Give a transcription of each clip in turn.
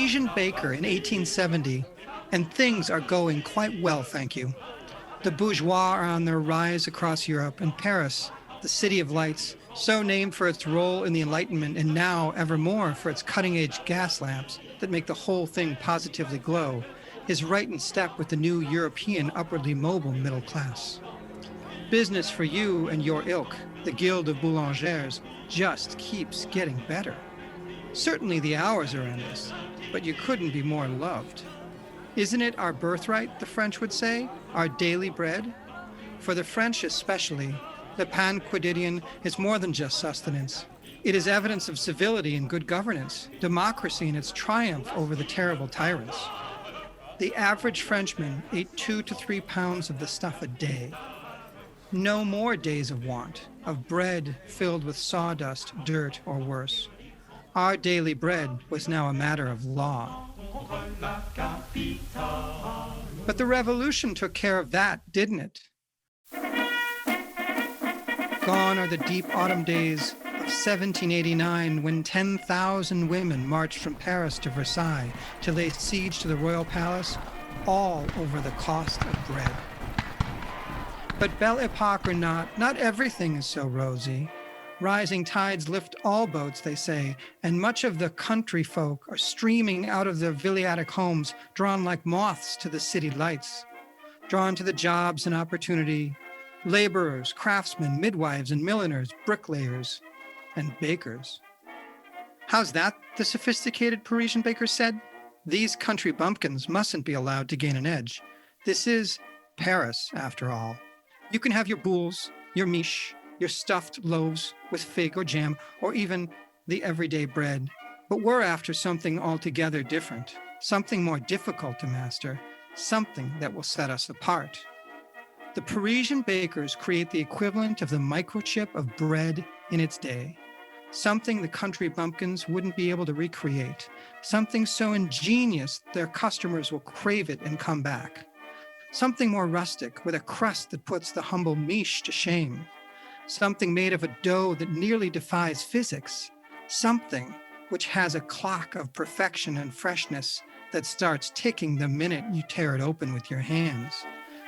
Parisian baker in 1870, and things are going quite well, thank you. The bourgeois are on their rise across Europe, and Paris, the city of lights, so named for its role in the Enlightenment and now ever more for its cutting-edge gas lamps that make the whole thing positively glow, is right in step with the new European upwardly mobile middle class. Business for you and your ilk, the Guild of Boulangers, just keeps getting better. Certainly the hours are endless, but you couldn't be more loved. Isn't it our birthright, the French would say, our daily bread? For the French especially, the pain quotidien is more than just sustenance. It is evidence of civility and good governance, democracy in its triumph over the terrible tyrants. The average Frenchman ate 2 to 3 pounds of the stuff a day. No more days of want, of bread filled with sawdust, dirt, or worse. Our daily bread was now a matter of law. But the revolution took care of that, didn't it? Gone are the deep autumn days of 1789 when 10,000 women marched from Paris to Versailles to lay siege to the royal palace, all over the cost of bread. But Belle Epoque or not everything is so rosy. Rising tides lift all boats, they say, and much of the country folk are streaming out of their viliatic homes, drawn like moths to the city lights, drawn to the jobs and opportunity, laborers, craftsmen, midwives, and milliners, bricklayers, and bakers. How's that, the sophisticated Parisian baker said? These country bumpkins mustn't be allowed to gain an edge. This is Paris, after all. You can have your boules, your miche, your stuffed loaves with fig or jam, or even the everyday bread. But we're after something altogether different, something more difficult to master, something that will set us apart. The Parisian bakers create the equivalent of the microchip of bread in its day, something the country bumpkins wouldn't be able to recreate, something so ingenious their customers will crave it and come back, something more rustic with a crust that puts the humble miche to shame, something made of a dough that nearly defies physics, something which has a clock of perfection and freshness that starts ticking the minute you tear it open with your hands,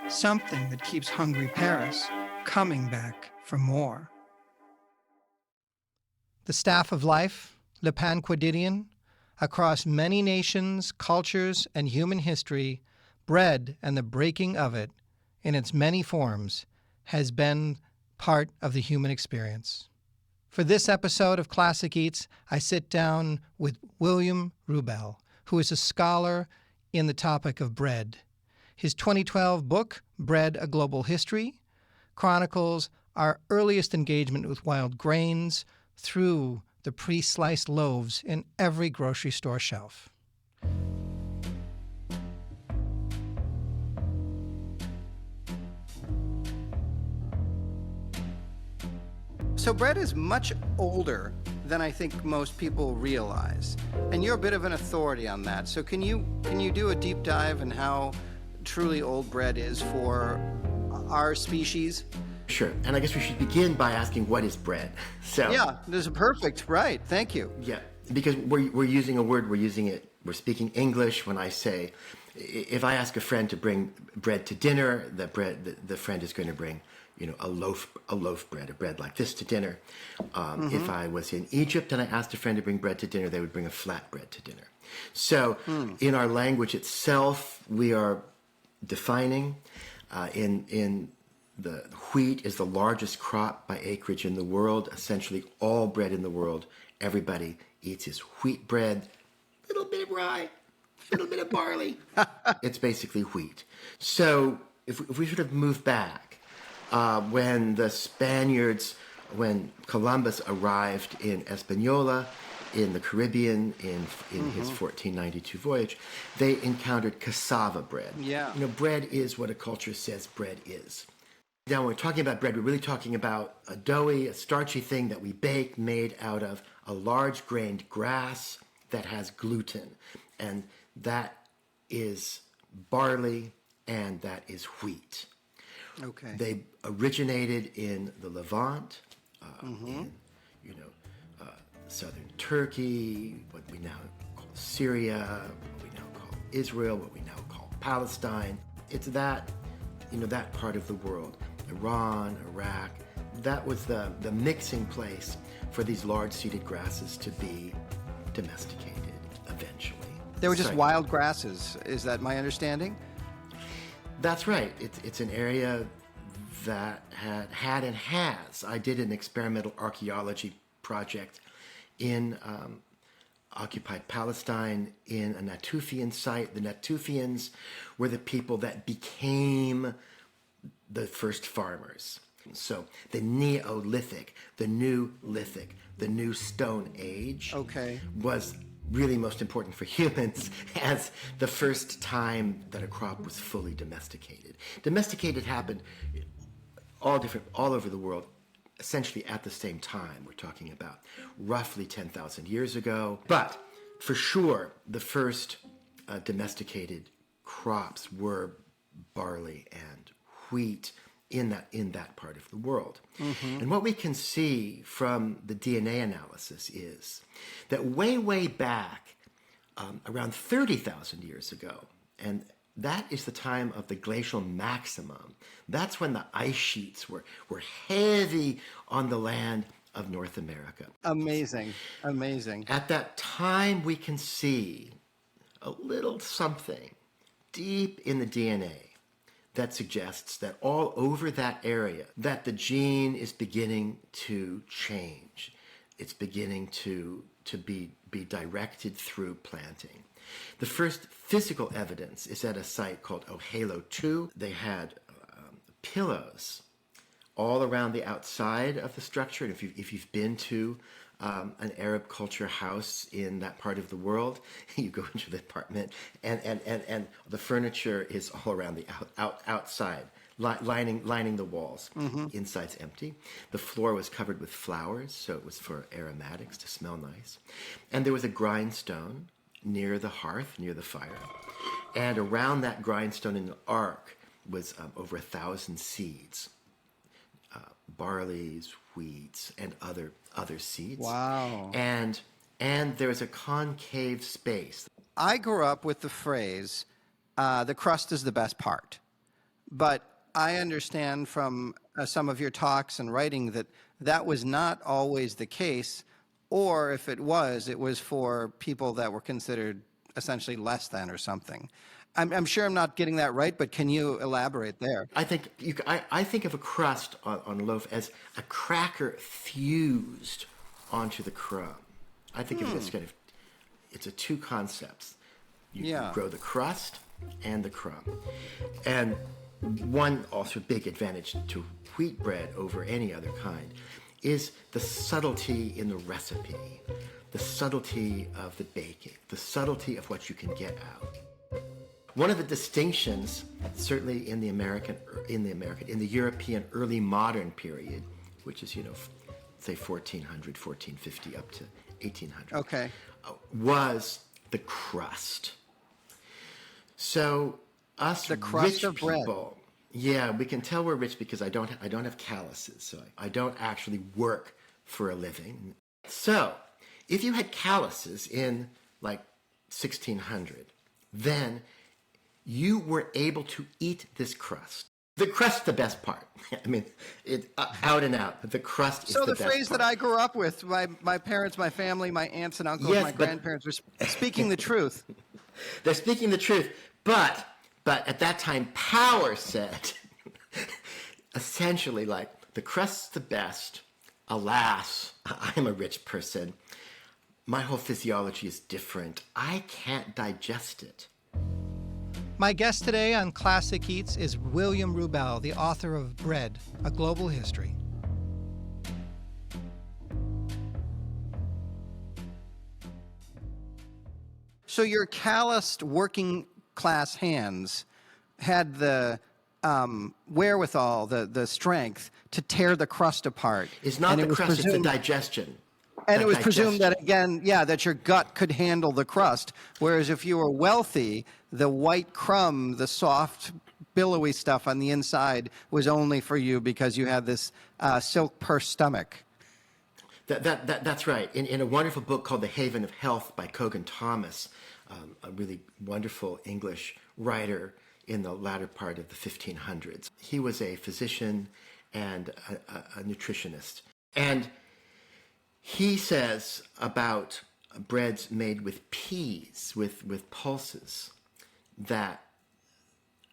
something that keeps hungry Paris coming back for more. The staff of life, le pain quotidien, across many nations, cultures, and human history, bread and the breaking of it, in its many forms, has been part of the human experience. For this episode of Classic Eats, I sit down with William Rubel, who is a scholar in the topic of bread. His 2012 book, Bread, A Global History, chronicles our earliest engagement with wild grains through the pre-sliced loaves in every grocery store shelf. So bread is much older than I think most people realize. And you're a bit of an authority on that. So can you do a deep dive in how truly old bread is for our species? Sure. And I guess we should begin by asking, what is bread? So yeah, this is perfect. Right. Thank you. Yeah, because we're using a word, we're speaking English. When I say, if I ask a friend to bring bread to dinner, the friend is going to bring, a loaf bread, a bread like this to dinner. If I was in Egypt and I asked a friend to bring bread to dinner, they would bring a flat bread to dinner. So in our language itself, we are defining. In the wheat is the largest crop by acreage in the world. Essentially all bread in the world, everybody eats is wheat bread, a little bit of rye, a little bit of barley. It's basically wheat. So if we sort of move back, when the Spaniards, when Columbus arrived in Hispaniola, in the Caribbean, in his 1492 voyage, they encountered cassava bread. Yeah. Bread is what a culture says bread is. Now, when we're talking about bread, we're really talking about a doughy, a starchy thing that we bake made out of a large-grained grass that has gluten. And that is barley and that is wheat. Okay. They originated in the Levant, in southern Turkey, what we now call Syria, what we now call Israel, what we now call Palestine. It's that, that part of the world. Iran, Iraq, that was the mixing place for these large seeded grasses to be domesticated eventually. They were just wild grasses. Is that my understanding? That's right. It's an area that had and has. I did an experimental archaeology project in occupied Palestine in a Natufian site. The Natufians were the people that became the first farmers. So the Neolithic, the New Lithic, the New Stone Age was really most important for humans as the first time that a crop was fully domesticated. Domesticated happened all over the world, essentially at the same time. We're talking about roughly 10,000 years ago. But for sure, the first domesticated crops were barley and wheat in that part of the world. Mm-hmm. And what we can see from the DNA analysis is that way back, around 30,000 years ago, and that is the time of the glacial maximum. That's when the ice sheets were heavy on the land of North America. Amazing. At that time, we can see a little something deep in the DNA that suggests that all over that area, that the gene is beginning to change. It's beginning to be directed through planting. The first physical evidence is at a site called Ohalo 2. They had pillows all around the outside of the structure. And if you've been to an Arab culture house in that part of the world, you go into the apartment and the furniture is all around the outside, lining the walls. Mm-hmm. Inside's empty. The floor was covered with flowers, so it was for aromatics to smell nice. And there was a grindstone near the hearth, near the fire. And around that grindstone in the ark was over 1,000 seeds. Barleys, wheats, and other seeds. Wow. And there was a concave space. I grew up with the phrase, the crust is the best part. But I understand from some of your talks and writing that was not always the case, or if it was for people that were considered essentially less than or something. I'm sure I'm not getting that right, but can you elaborate there? I think I think of a crust on a loaf as a cracker fused onto the crumb. I think of it as it's two concepts. You grow the crust and the crumb. And one also big advantage to wheat bread over any other kind is the subtlety in the recipe, the subtlety of the baking, the subtlety of what you can get out. One of the distinctions, certainly in the European early modern period, which is, say 1400, 1450 up to 1800, was the crust. So us the crust rich of people, we can tell we're rich because I don't have calluses, so I don't actually work for a living. So if you had calluses in like 1600, then you were able to eat this crust. The crust's the best part. I mean, out and out. The crust is the best part. So the phrase that I grew up with, my parents, my family, my aunts and uncles, my grandparents were speaking the truth. They're speaking the truth. But at that time, power said, essentially, like, the crust's the best. Alas, I'm a rich person. My whole physiology is different. I can't digest it. My guest today on Classic Eats is William Rubel, the author of Bread, A Global History. So your calloused working class hands had the wherewithal, the strength to tear the crust apart. It's not the crust, it's the digestion. And it was presumed that, again, that your gut could handle the crust. Whereas if you were wealthy, the white crumb, the soft, billowy stuff on the inside was only for you because you had this silk purse stomach. That's right. In a wonderful book called The Haven of Health by Cogan Thomas, a really wonderful English writer in the latter part of the 1500s. He was a physician and a nutritionist. And he says about breads made with peas, with pulses, that,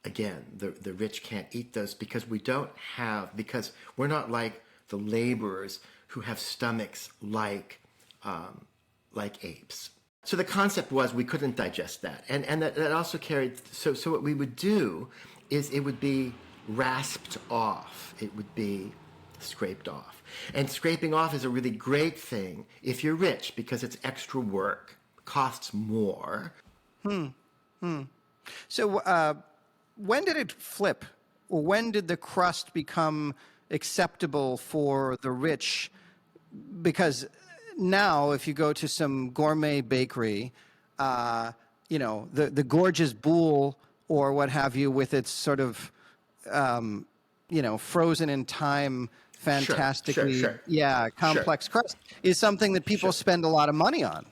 again, the rich can't eat those because because we're not like the laborers who have stomachs like apes. So the concept was we couldn't digest that. And that also carried, so what we would do is it would be rasped off. It would be scraped off. And scraping off is a really great thing if you're rich because it's extra work, costs more. So when did it flip? Or when did the crust become acceptable for the rich? Because now, if you go to some gourmet bakery, the gorgeous boule or what have you, with its sort of, frozen in time, fantastically, complex crust, is something that people spend a lot of money on.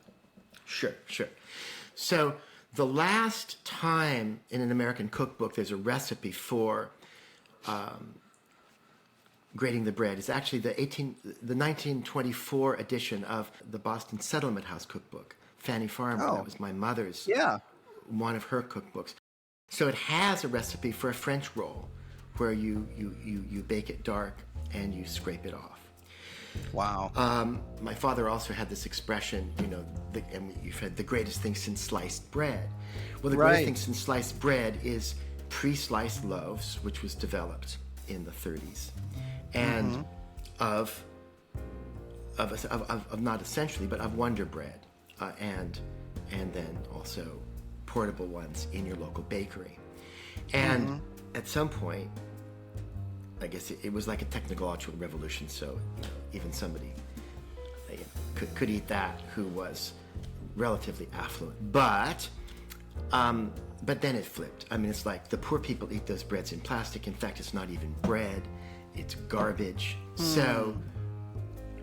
Sure. So the last time in an American cookbook there's a recipe for grating the bread is actually the 1924 edition of the Boston Settlement House cookbook, Fanny Farmer. That was my mother's, one of her cookbooks. So it has a recipe for a French roll where you bake it dark and you scrape it off. Wow. My father also had this expression, and you've had the greatest thing since sliced bread. Well, the greatest thing since sliced bread is pre-sliced loaves, which was developed in the 30s, and of not essentially, but of Wonder Bread, and then also portable ones in your local bakery. And at some point, I guess it was like a technological revolution, so even somebody could eat that who was relatively affluent. But then it flipped. I mean, it's like the poor people eat those breads in plastic. In fact, it's not even bread, it's garbage. So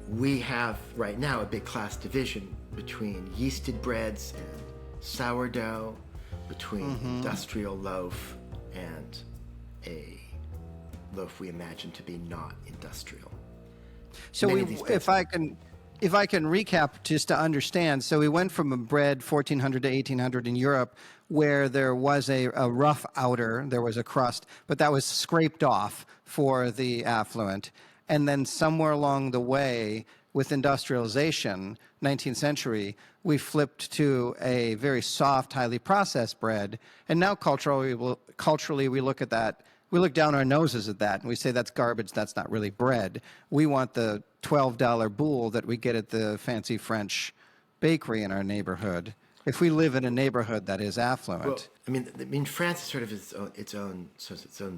we have right now a big class division between yeasted breads and sourdough, between industrial loaf and a loaf we imagine to be not industrial. So if I can recap just to understand, so we went from a bread 1400 to 1800 in Europe where there was a rough outer, there was a crust, but that was scraped off for the affluent. And then somewhere along the way with industrialization, 19th century, we flipped to a very soft, highly processed bread. And now culturally we look at that. We look down our noses at that and we say that's garbage, that's not really bread. We want the $12 boule that we get at the fancy French bakery in our neighborhood. If we live in a neighborhood that is affluent. Well, I mean, France is sort of its own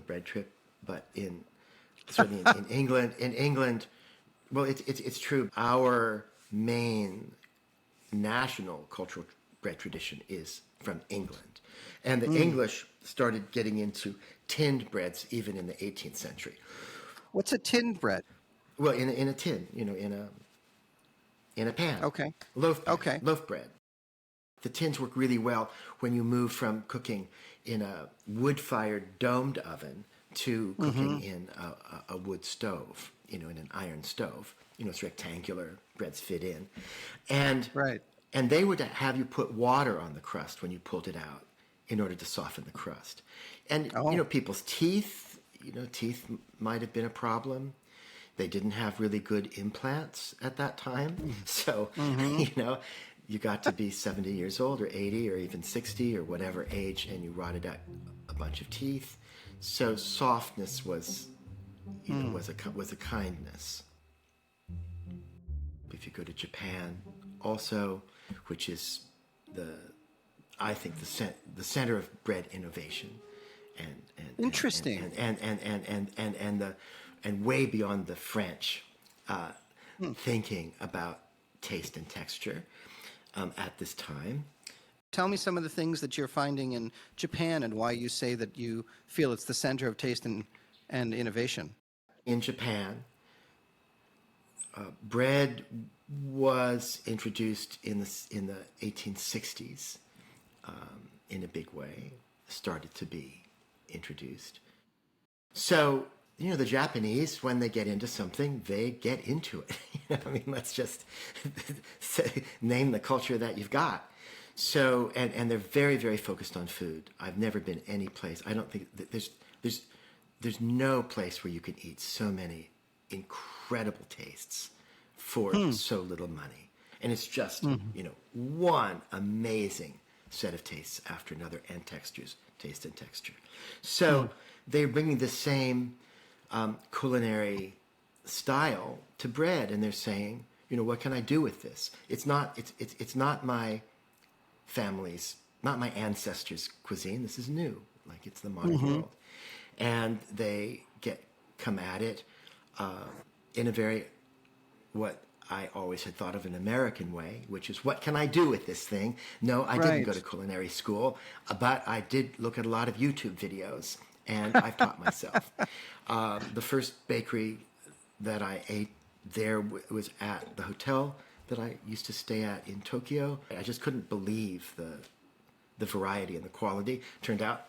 bread trip, but certainly in England, well, it's true. Our main national cultural bread tradition is from England, and the English started getting into tinned breads even in the 18th century. What's a tinned bread? Well, in a tin, in a pan. Okay. Loaf bread. The tins work really well when you move from cooking in a wood-fired domed oven to cooking in a wood stove, in an iron stove. It's rectangular, breads fit in. And they would have you put water on the crust when you pulled it out in order to soften the crust. And, people's teeth might have been a problem. They didn't have really good implants at that time. So, you got to be 70 years old or 80 or even 60 or whatever age, and you rotted out a bunch of teeth. So softness was a kindness. If you go to Japan, also, which is I think the center of bread innovation, and interesting, and way beyond the French thinking about taste and texture at this time. Tell me some of the things that you're finding in Japan and why you say that you feel it's the center of taste and innovation. In Japan, bread was introduced in the 1860s in a big way, started to be introduced. So, the Japanese, when they get into something, they get into it. I mean, let's just name the culture that you've got. So, and they're very, very focused on food. I've never been any place. I don't think that there's no place where you can eat so many incredible tastes for so little money. And it's just, one amazing set of tastes after another, and textures, taste and texture. So they're bringing the same culinary style to bread, and they're saying, what can I do with this? It's not my family's, not my ancestors' cuisine. This is new, like it's the modern world. And they come at it in a very, what I always had thought of an American way, which is, what can I do with this thing? No, I didn't go to culinary school, but I did look at a lot of YouTube videos, and I've taught myself. The first bakery that I ate there was at the hotel that I used to stay at in Tokyo. I just couldn't believe the variety and the quality. Turned out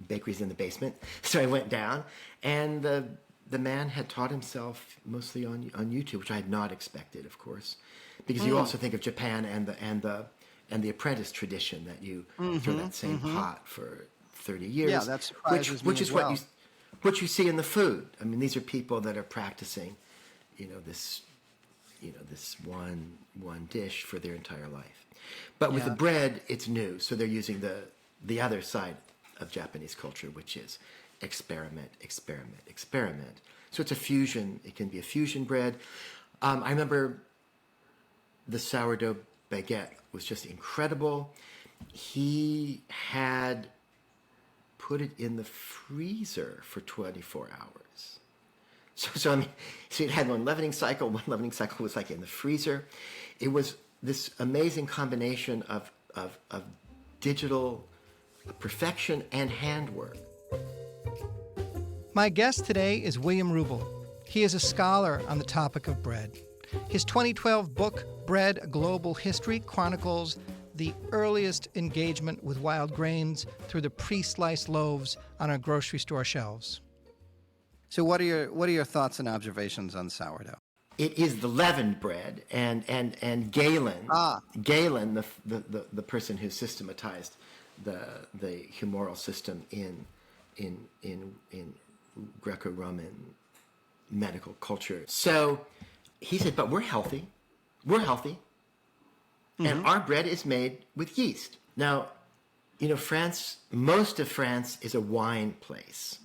bakery's in the basement, so I went down, and the man had taught himself mostly on YouTube, which I had not expected, of course, because you also think of Japan and the apprentice tradition, that you throw that same pot for 30 years. Yeah, that surprises me as well. What you see in the food. I mean, these are people that are practicing, this one dish for their entire life. But with the bread, it's new, so they're using the other side of Japanese culture, which is experiment. So it's a fusion. It can be a fusion bread. I remember the sourdough baguette was just incredible. He had put it in the freezer for 24 hours. So it had one leavening cycle. One leavening cycle was like in the freezer. It was this amazing combination of digital perfection and handwork. My guest today is William Rubel. He is a scholar on the topic of bread. His 2012 book, Bread, A Global History, chronicles the earliest engagement with wild grains through the pre-sliced loaves on our grocery store shelves. So what are your thoughts and observations on sourdough? It is the leavened bread, and Galen, the person who systematized the humoral system in Greco-Roman medical culture. So he said, but we're healthy. And our bread is made with yeast. Now, France, most of France is a wine place.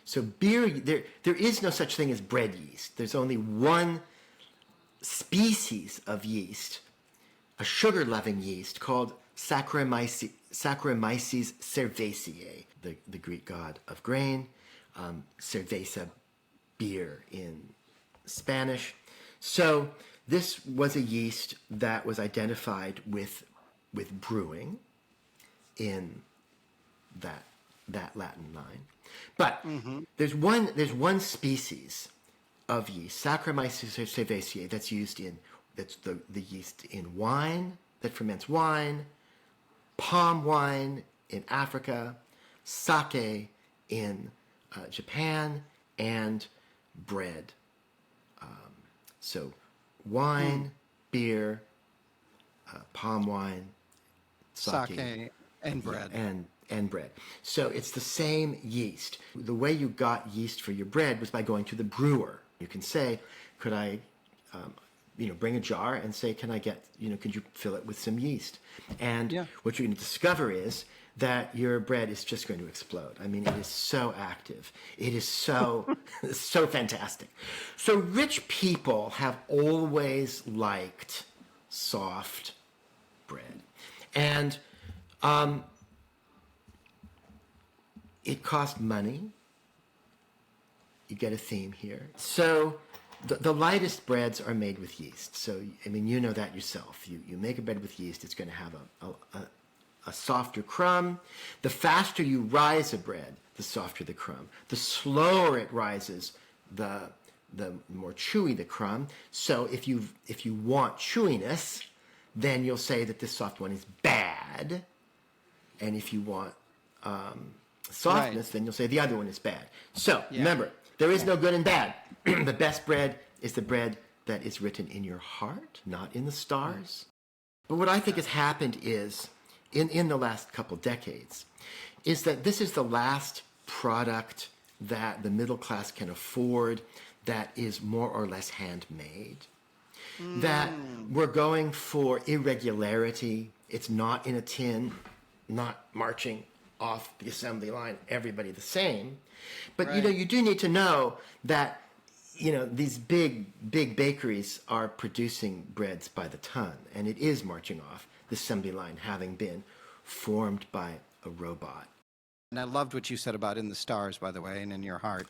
So beer, there is no such thing as bread yeast. There's only one species of yeast, a sugar-loving yeast called Saccharomyces cerevisiae, the Greek god of grain, cerveza, beer in Spanish. So this was a yeast that was identified with brewing in that Latin line. But there's one species of yeast, Saccharomyces cerevisiae, that's the yeast in wine, that ferments wine, palm wine in Africa, sake in Japan, and bread. So wine, beer, palm wine, sake, and bread. And bread. So it's the same yeast. The way you got yeast for your bread was by going to the brewer. You can say, could I bring a jar and say, can I get, could you fill it with some yeast? And what you're going to discover is that your bread is just going to explode. I mean, it is so active. It is so, so fantastic. So rich people have always liked soft bread. And it cost money. You get a theme here. So the lightest breads are made with yeast. So, I mean, you know that yourself. You make a bread with yeast, it's going to have a softer crumb. The faster you rise a bread, the softer the crumb. The slower it rises, the the more chewy the crumb. So if you want chewiness, then you'll say that this soft one is bad. And if you want softness, then you'll say the other one is bad. So remember, there is no good and bad. The best bread is the bread that is written in your heart, not in the stars. But what I think has happened is, in the last couple decades, is that this is the last product that the middle class can afford that is more or less handmade. That we're going for irregularity. It's not in a tin, not marching off the assembly line, everybody the same. But, you do need to know that, these big bakeries are producing breads by the ton, and it is marching off the assembly line, having been formed by a robot. And I loved what you said about in the stars, by the way, and in your heart.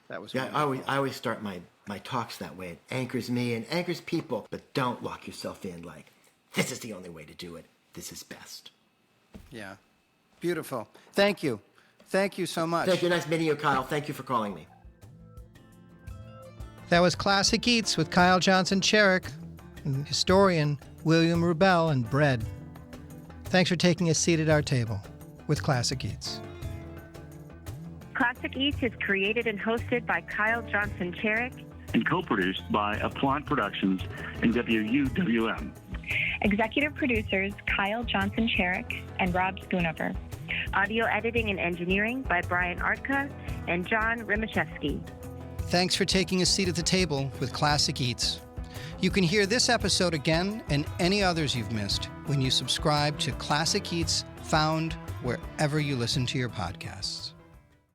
That was I always start my talks that way. It anchors me and anchors people, but don't lock yourself in like, this is the only way to do it. This is best. Yeah. Beautiful. Thank you. Thank you so much. Thank you. Nice meeting you, Kyle. Thank you for calling me. That was Classic Eats with Kyle Johnson Cherek, and historian William Rubel, and bread. Thanks for taking a seat at our table with Classic Eats. Classic Eats is created and hosted by Kyle Johnson Cherek and co-produced by Applaud Productions and WUWM. Executive producers Kyle Johnson Cherek and Rob Schoonover. Audio editing and engineering by Brian Arkta and John Rymaszewski. Thanks for taking a seat at the table with Classic Eats. You can hear this episode again and any others you've missed when you subscribe to Classic Eats, found wherever you listen to your podcasts.